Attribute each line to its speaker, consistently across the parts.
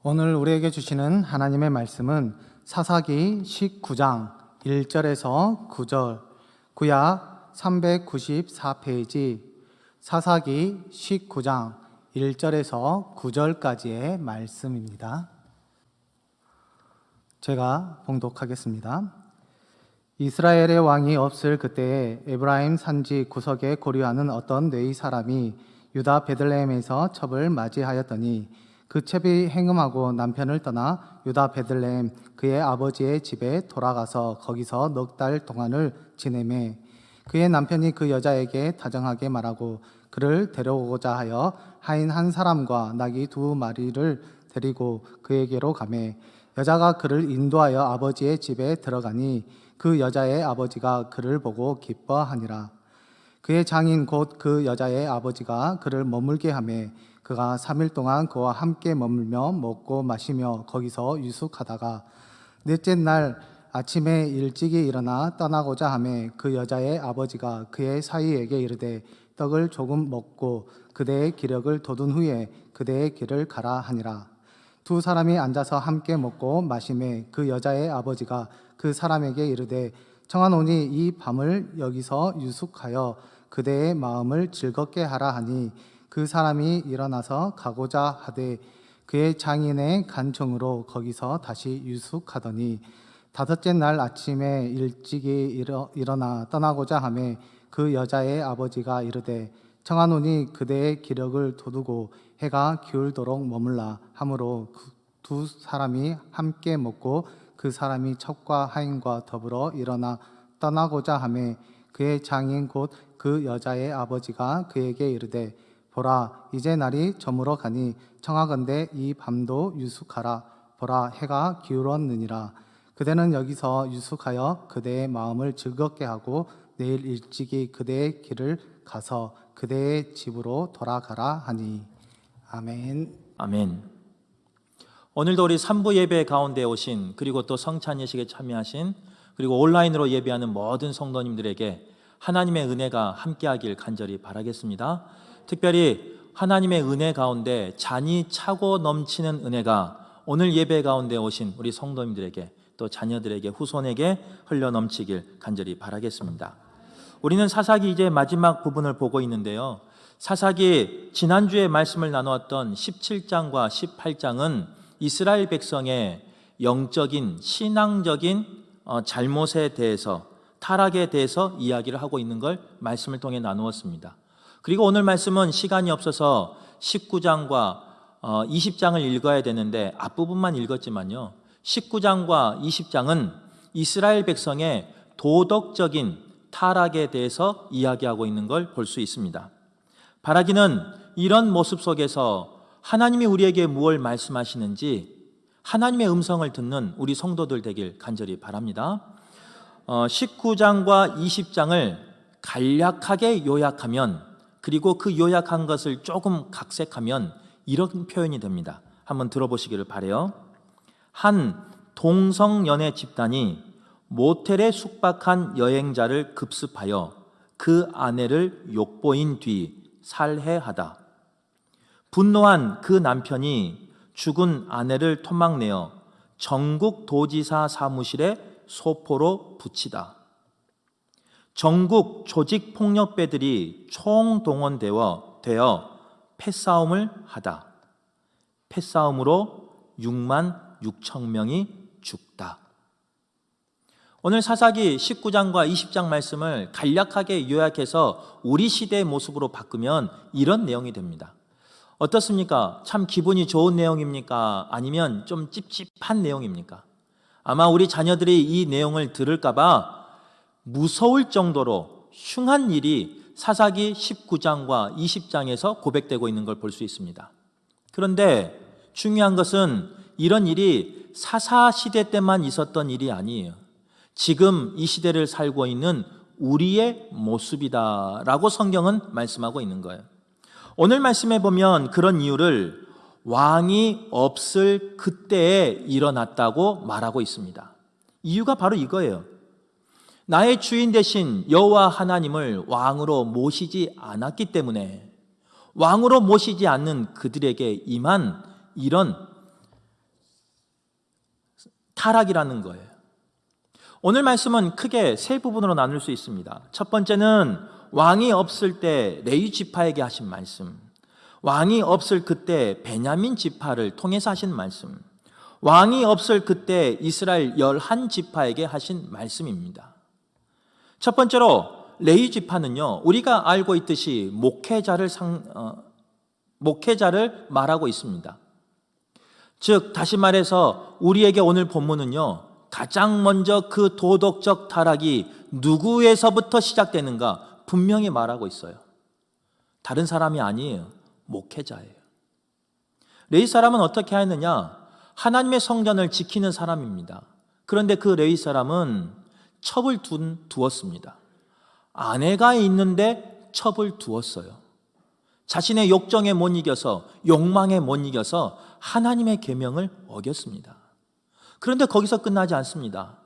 Speaker 1: 오늘 우리에게 주시는 하나님의 말씀은 사사기 19장 1절에서 9절, 구약 394페이지 사사기 19장 1절에서 9절까지의 말씀입니다. 제가 봉독하겠습니다. 이스라엘의 왕이 없을 그때에 에브라임 산지 구석에 고류하는 어떤 뇌의 사람이 유다 베들레헴에서 첩을 맞이하였더니 그 첩이 행음하고 남편을 떠나 유다 베들레헴 그의 아버지의 집에 돌아가서 거기서 넉 달 동안을 지내매 그의 남편이 그 여자에게 다정하게 말하고 그를 데려오고자 하여 하인 한 사람과 나귀 2마리를 데리고 그에게로 가매 여자가 그를 인도하여 아버지의 집에 들어가니 그 여자의 아버지가 그를 보고 기뻐하니라. 그의 장인 곧 그 여자의 아버지가 그를 머물게 하매 그가 3일 동안 그와 함께 머물며 먹고 마시며 거기서 유숙하다가 넷째 날 아침에 일찍이 일어나 떠나고자 하매 그 여자의 아버지가 그의 사위에게 이르되 떡을 조금 먹고 그대의 기력을 돋운 후에 그대의 길을 가라 하니라. 두 사람이 앉아서 함께 먹고 마시매 그 여자의 아버지가 그 사람에게 이르되 청하노니 이 밤을 여기서 유숙하여 그대의 마음을 즐겁게 하라 하니 그 사람이 일어나서 가고자 하되 그의 장인의 간청으로 거기서 다시 유숙하더니 다섯째 날 아침에 일찍이 일어나 떠나고자 하매 그 여자의 아버지가 이르되 청하노니 그대의 기력을 돋우고 해가 기울도록 머물라 하므로 두 사람이 함께 먹고 그 사람이 첩과 하인과 더불어 일어나 떠나고자 하매 그의 장인 곧 그 여자의 아버지가 그에게 이르되 보라 이제 날이 저물어 가니 청하건대 이 밤도 유숙하라. 보라 해가 기울었느니라. 그대는 여기서 유숙하여 그대의 마음을 즐겁게 하고 내일 일찍이 그대의 길을 가서 그대의 집으로 돌아가라 하니. 아멘.
Speaker 2: 아멘. 오늘도 우리 3부 예배 가운데 오신, 그리고 또 성찬 예식에 참여하신, 그리고 온라인으로 예배하는 모든 성도님들에게 하나님의 은혜가 함께하길 간절히 바라겠습니다. 특별히 하나님의 은혜 가운데 잔이 차고 넘치는 은혜가 오늘 예배 가운데 오신 우리 성도님들에게 또 자녀들에게 후손에게 흘러 넘치길 간절히 바라겠습니다. 우리는 사사기 이제 마지막 부분을 보고 있는데요. 사사기 지난주에 말씀을 나누었던 17장과 18장은 이스라엘 백성의 영적인 신앙적인 잘못에 대해서, 타락에 대해서 이야기를 하고 있는 걸 말씀을 통해 나누었습니다. 그리고 오늘 말씀은 시간이 없어서 19장과 20장을 읽어야 되는데 앞부분만 읽었지만요, 19장과 20장은 이스라엘 백성의 도덕적인 타락에 대해서 이야기하고 있는 걸 볼 수 있습니다. 바라기는 이런 모습 속에서 하나님이 우리에게 무엇을 말씀하시는지 하나님의 음성을 듣는 우리 성도들 되길 간절히 바랍니다. 19장과 20장을 간략하게 요약하면, 그리고 그 요약한 것을 조금 각색하면 이런 표현이 됩니다. 한번 들어보시기를 바라요. 한 동성연애 집단이 모텔에 숙박한 여행자를 급습하여 그 아내를 욕보인 뒤 살해하다. 분노한 그 남편이 죽은 아내를 토막내어 전국 도지사 사무실에 소포로 붙이다. 전국 조직폭력배들이 총동원되어 패싸움을 하다. 패싸움으로 6만 6천 명이 죽다. 오늘 사사기 19장과 20장 말씀을 간략하게 요약해서 우리 시대의 모습으로 바꾸면 이런 내용이 됩니다. 어떻습니까? 참 기분이 좋은 내용입니까? 아니면 좀 찝찝한 내용입니까? 아마 우리 자녀들이 이 내용을 들을까봐 무서울 정도로 흉한 일이 사사기 19장과 20장에서 고백되고 있는 걸 볼 수 있습니다. 그런데 중요한 것은 이런 일이 사사시대 때만 있었던 일이 아니에요. 지금 이 시대를 살고 있는 우리의 모습이다라고 성경은 말씀하고 있는 거예요. 오늘 말씀에 보면 그런 이유를 왕이 없을 그때에 일어났다고 말하고 있습니다. 이유가 바로 이거예요. 나의 주인 되신 여호와 하나님을 왕으로 모시지 않았기 때문에, 왕으로 모시지 않는 그들에게 임한 이런 타락이라는 거예요. 오늘 말씀은 크게 세 부분으로 나눌 수 있습니다. 첫 번째는 왕이 없을 때 레위 지파에게 하신 말씀, 왕이 없을 그때 베냐민 지파를 통해서 하신 말씀, 왕이 없을 그때 이스라엘 11지파에게 하신 말씀입니다. 첫 번째로 레위 지파는요, 우리가 알고 있듯이 목회자를 말하고 있습니다. 즉 다시 말해서 우리에게 오늘 본문은요, 가장 먼저 그 도덕적 타락이 누구에서부터 시작되는가 분명히 말하고 있어요. 다른 사람이 아니에요. 목회자예요. 레위 사람은 어떻게 하였느냐? 하나님의 성전을 지키는 사람입니다. 그런데 그 레위 사람은 첩을 두었습니다. 아내가 있는데 첩을 두었어요. 자신의 욕정에 못 이겨서, 욕망에 못 이겨서 하나님의 계명을 어겼습니다. 그런데 거기서 끝나지 않습니다.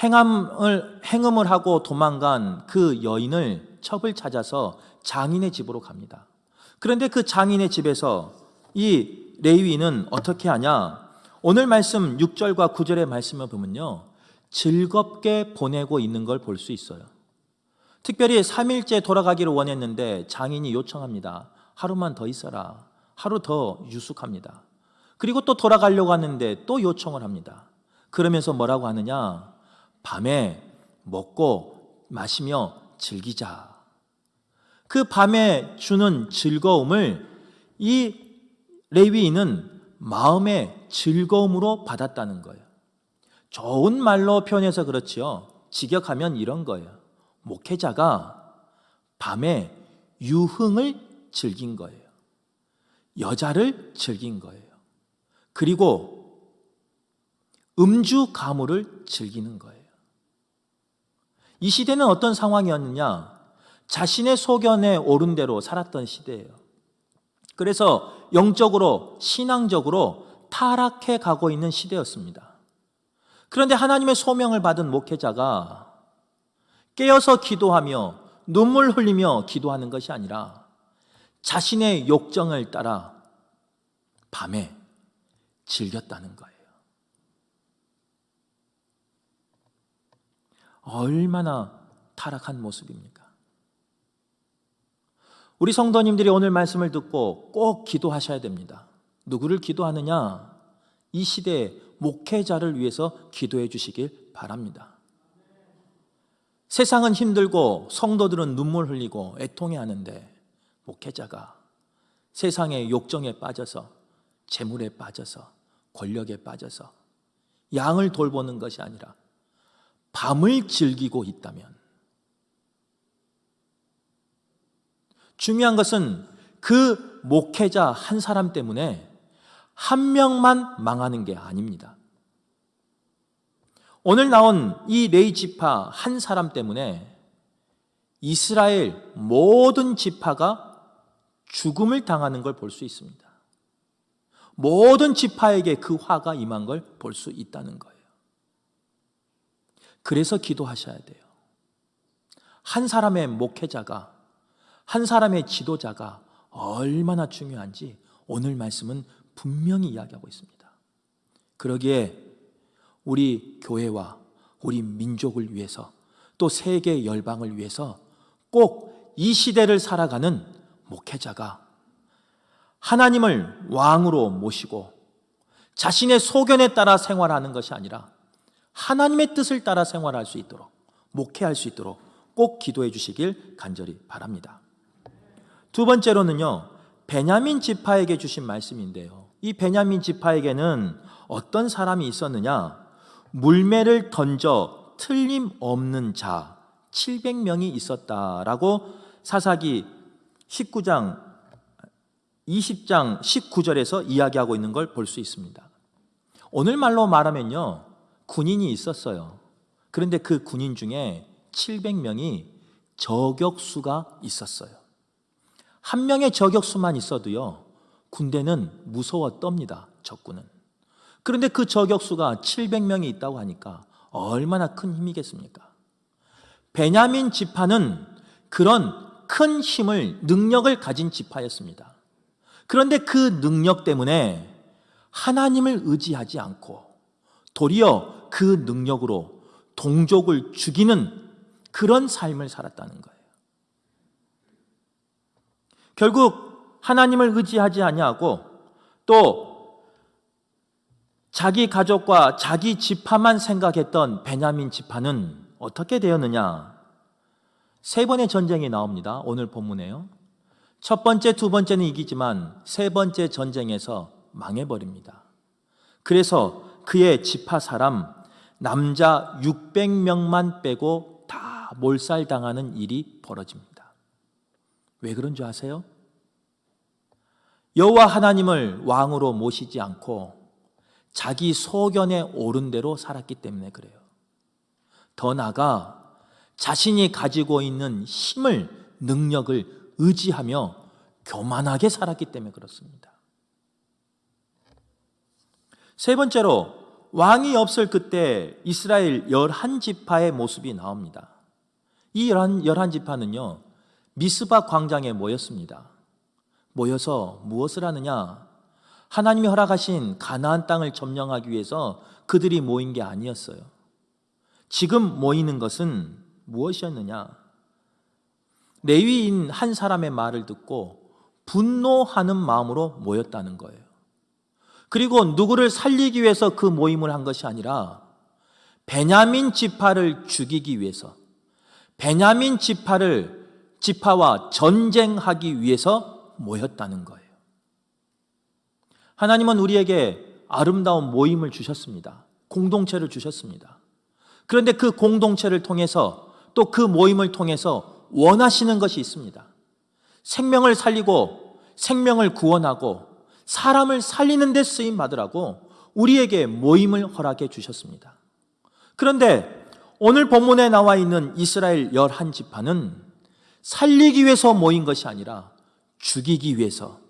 Speaker 2: 행음을 하고 도망간 그 여인을 첩을 찾아서 장인의 집으로 갑니다. 그런데 그 장인의 집에서 이 레위인은 어떻게 하냐? 오늘 말씀 6절과 9절의 말씀을 보면요, 즐겁게 보내고 있는 걸 볼 수 있어요. 특별히 3일째 돌아가기를 원했는데 장인이 요청합니다. 하루만 더 있어라. 하루 더 유숙합니다. 그리고 또 돌아가려고 하는데 또 요청을 합니다. 그러면서 뭐라고 하느냐? 밤에 먹고 마시며 즐기자. 그 밤에 주는 즐거움을 이 레위인은 마음의 즐거움으로 받았다는 거예요. 좋은 말로 표현해서 그렇지요. 직역하면 이런 거예요. 목회자가 밤에 유흥을 즐긴 거예요. 여자를 즐긴 거예요. 그리고 음주 가무를 즐기는 거예요. 이 시대는 어떤 상황이었느냐? 자신의 소견에 오른 대로 살았던 시대예요. 그래서 영적으로, 신앙적으로 타락해 가고 있는 시대였습니다. 그런데 하나님의 소명을 받은 목회자가 깨어서 기도하며 눈물 흘리며 기도하는 것이 아니라 자신의 욕정을 따라 밤에 즐겼다는 거예요. 얼마나 타락한 모습입니까? 우리 성도님들이 오늘 말씀을 듣고 꼭 기도하셔야 됩니다. 누구를 기도하느냐? 이 시대의 목회자를 위해서 기도해 주시길 바랍니다. 세상은 힘들고 성도들은 눈물 흘리고 애통해 하는데 목회자가 세상의 욕정에 빠져서, 재물에 빠져서, 권력에 빠져서 양을 돌보는 것이 아니라 밤을 즐기고 있다면, 중요한 것은 그 목회자 한 사람 때문에 한 명만 망하는 게 아닙니다. 오늘 나온 이 레위 지파 한 사람 때문에 이스라엘 모든 지파가 죽음을 당하는 걸 볼 수 있습니다. 모든 지파에게 그 화가 임한 걸 볼 수 있다는 거예요. 그래서 기도하셔야 돼요. 한 사람의 목회자가, 한 사람의 지도자가 얼마나 중요한지 오늘 말씀은 분명히 이야기하고 있습니다. 그러기에 우리 교회와 우리 민족을 위해서, 또 세계 열방을 위해서 꼭 이 시대를 살아가는 목회자가 하나님을 왕으로 모시고 자신의 소견에 따라 생활하는 것이 아니라 하나님의 뜻을 따라 생활할 수 있도록, 목회할 수 있도록 꼭 기도해 주시길 간절히 바랍니다. 두 번째로는요, 베냐민 지파에게 주신 말씀인데요, 이 베냐민 지파에게는 어떤 사람이 있었느냐? 물매를 던져 틀림없는 자 700명이 있었다라고 사사기 19장 20장 19절에서 이야기하고 있는 걸 볼 수 있습니다. 오늘 말로 말하면요, 군인이 있었어요. 그런데 그 군인 중에 700명이 저격수가 있었어요. 한 명의 저격수만 있어도요, 군대는 무서워 떱니다. 적군은. 그런데 그 저격수가 700명이 있다고 하니까 얼마나 큰 힘이겠습니까? 베냐민 지파는 그런 큰 힘을, 능력을 가진 지파였습니다. 그런데 그 능력 때문에 하나님을 의지하지 않고 도리어 그 능력으로 동족을 죽이는 그런 삶을 살았다는 거예요. 결국 하나님을 의지하지 아니하고 또 자기 가족과 자기 지파만 생각했던 베냐민 지파는 어떻게 되었느냐? 세 번의 전쟁이 나옵니다. 오늘 본문에요. 첫 번째, 두 번째는 이기지만 세 번째 전쟁에서 망해버립니다. 그래서 그의 지파 사람 남자 600명만 빼고 다 몰살당하는 일이 벌어집니다. 왜 그런 줄 아세요? 여호와 하나님을 왕으로 모시지 않고 자기 소견에 옳은 대로 살았기 때문에 그래요. 더 나아가 자신이 가지고 있는 힘을, 능력을 의지하며 교만하게 살았기 때문에 그렇습니다. 세 번째로, 왕이 없을 그때 이스라엘 11지파의 모습이 나옵니다. 이 11지파는요 미스바 광장에 모였습니다. 모여서 무엇을 하느냐? 하나님이 허락하신 가나안 땅을 점령하기 위해서 그들이 모인 게 아니었어요. 지금 모이는 것은 무엇이었느냐? 레위인 한 사람의 말을 듣고 분노하는 마음으로 모였다는 거예요. 그리고 누구를 살리기 위해서 그 모임을 한 것이 아니라 베냐민 지파를 죽이기 위해서, 베냐민 지파와 전쟁하기 위해서 모였다는 거예요. 하나님은 우리에게 아름다운 모임을 주셨습니다. 공동체를 주셨습니다. 그런데 그 공동체를 통해서 또 그 모임을 통해서 원하시는 것이 있습니다. 생명을 살리고 생명을 구원하고 사람을 살리는 데 쓰임 받으라고 우리에게 모임을 허락해 주셨습니다. 그런데 오늘 본문에 나와 있는 이스라엘 11지파는 살리기 위해서 모인 것이 아니라 죽이기 위해서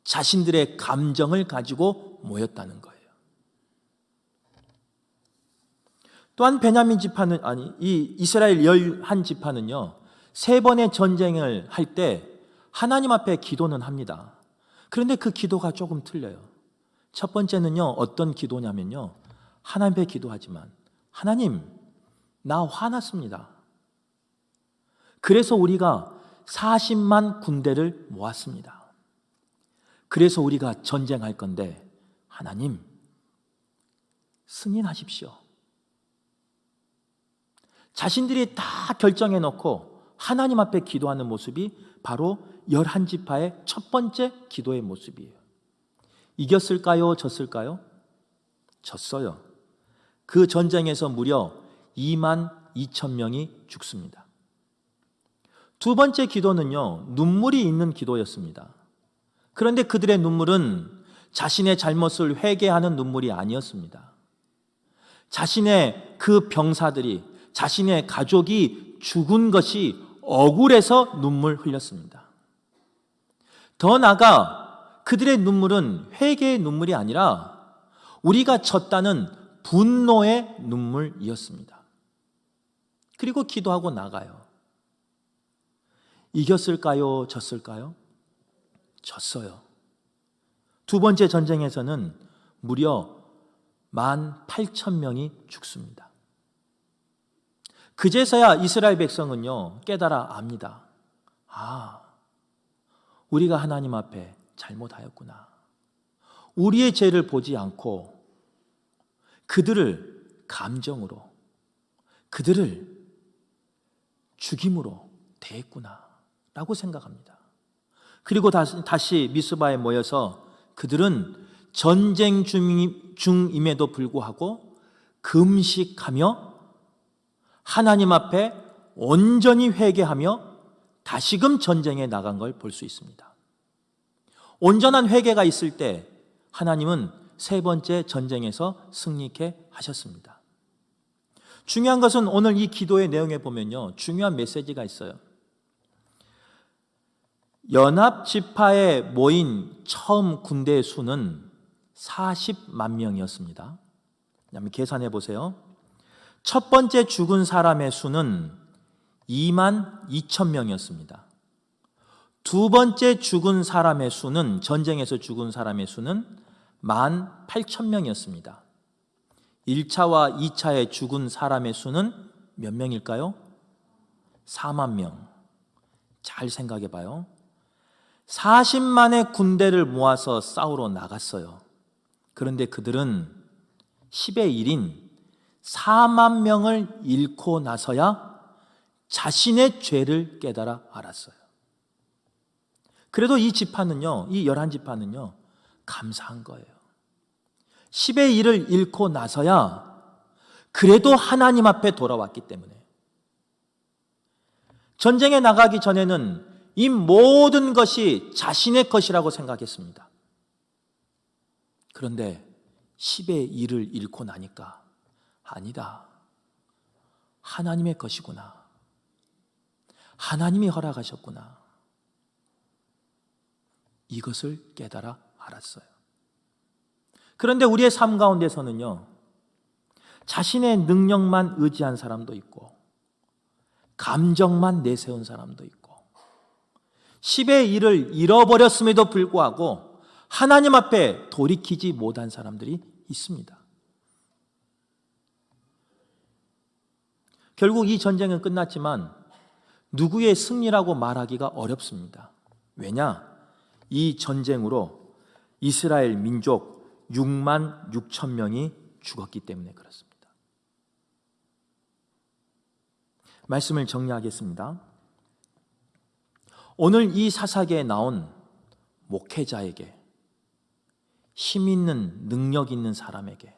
Speaker 2: 자신들의 감정을 가지고 모였다는 거예요. 또한 베냐민 지파는, 이 이스라엘 11지파는요 세 번의 전쟁을 할 때 하나님 앞에 기도는 합니다. 그런데 그 기도가 조금 틀려요. 첫 번째는요 어떤 기도냐면요, 하나님 앞에 기도하지만 하나님, 나 화났습니다. 그래서 우리가 40만 군대를 모았습니다. 그래서 우리가 전쟁할 건데 하나님 승인하십시오. 자신들이 다 결정해 놓고 하나님 앞에 기도하는 모습이 바로 11지파의 첫 번째 기도의 모습이에요. 이겼을까요? 졌을까요? 졌어요. 그 전쟁에서 무려 2만 2천 명이 죽습니다. 두 번째 기도는요 눈물이 있는 기도였습니다. 그런데 그들의 눈물은 자신의 잘못을 회개하는 눈물이 아니었습니다. 자신의 그 병사들이, 자신의 가족이 죽은 것이 억울해서 눈물 흘렸습니다. 더 나아가 그들의 눈물은 회개의 눈물이 아니라 우리가 졌다는 분노의 눈물이었습니다. 그리고 기도하고 나가요. 이겼을까요? 졌을까요? 졌어요. 두 번째 전쟁에서는 무려 18,000명이 죽습니다. 그제서야 이스라엘 백성은요 깨달아 압니다. 우리가 하나님 앞에 잘못하였구나. 우리의 죄를 보지 않고 그들을 감정으로, 그들을 죽임으로 대했구나 라고 생각합니다. 그리고 다시 미스바에 모여서 그들은 전쟁 중임에도 불구하고 금식하며 하나님 앞에 온전히 회개하며 다시금 전쟁에 나간 걸 볼 수 있습니다. 온전한 회개가 있을 때 하나님은 세 번째 전쟁에서 승리케 하셨습니다. 중요한 것은 오늘 이 기도의 내용에 보면요 중요한 메시지가 있어요. 연합지파에 모인 처음 군대의 수는 40만 명이었습니다. 한번 계산해 보세요. 첫 번째 죽은 사람의 수는 2만 2천 명이었습니다. 두 번째 죽은 사람의 수는, 전쟁에서 죽은 사람의 수는 1만 8천 명이었습니다. 1차와 2차에 죽은 사람의 수는 몇 명일까요? 4만 명. 잘 생각해 봐요. 40만의 군대를 모아서 싸우러 나갔어요. 그런데 그들은 10의 1인 4만 명을 잃고 나서야 자신의 죄를 깨달아 알았어요. 그래도 이 지파는요, 이 11지파는요, 감사한 거예요. 10의 1을 잃고 나서야 그래도 하나님 앞에 돌아왔기 때문에. 전쟁에 나가기 전에는 이 모든 것이 자신의 것이라고 생각했습니다. 그런데 10의 1을 잃고 나니까 아니다. 하나님의 것이구나. 하나님이 허락하셨구나. 이것을 깨달아 알았어요. 그런데 우리의 삶 가운데서는요, 자신의 능력만 의지한 사람도 있고 감정만 내세운 사람도 있고 10의 1을 잃어버렸음에도 불구하고 하나님 앞에 돌이키지 못한 사람들이 있습니다. 결국 이 전쟁은 끝났지만 누구의 승리라고 말하기가 어렵습니다. 왜냐? 이 전쟁으로 이스라엘 민족 6만 6천 명이 죽었기 때문에 그렇습니다. 말씀을 정리하겠습니다. 오늘 이 사사기에 나온 목회자에게, 힘 있는 능력 있는 사람에게,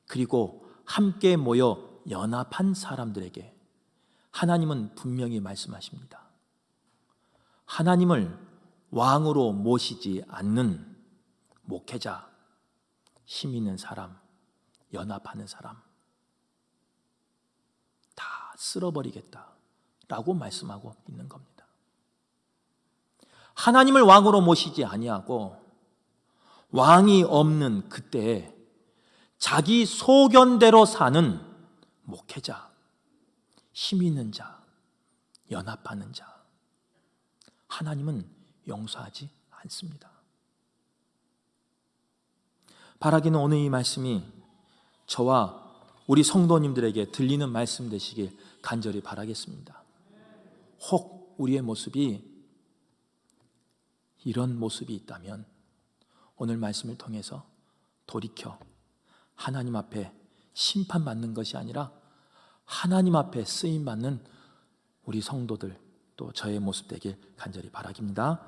Speaker 2: 그리고 함께 모여 연합한 사람들에게 하나님은 분명히 말씀하십니다. 하나님을 왕으로 모시지 않는 목회자, 힘 있는 사람, 연합하는 사람 다 쓸어버리겠다라고 말씀하고 있는 겁니다. 하나님을 왕으로 모시지 아니하고 왕이 없는 그때에 자기 소견대로 사는 목회자, 힘 있는 자, 연합하는 자, 하나님은 용서하지 않습니다. 바라기는 오늘 이 말씀이 저와 우리 성도님들에게 들리는 말씀 되시길 간절히 바라겠습니다. 혹 우리의 모습이 이런 모습이 있다면 오늘 말씀을 통해서 돌이켜 하나님 앞에 심판받는 것이 아니라 하나님 앞에 쓰임받는 우리 성도들, 또 저의 모습 되길 간절히 바라깁니다.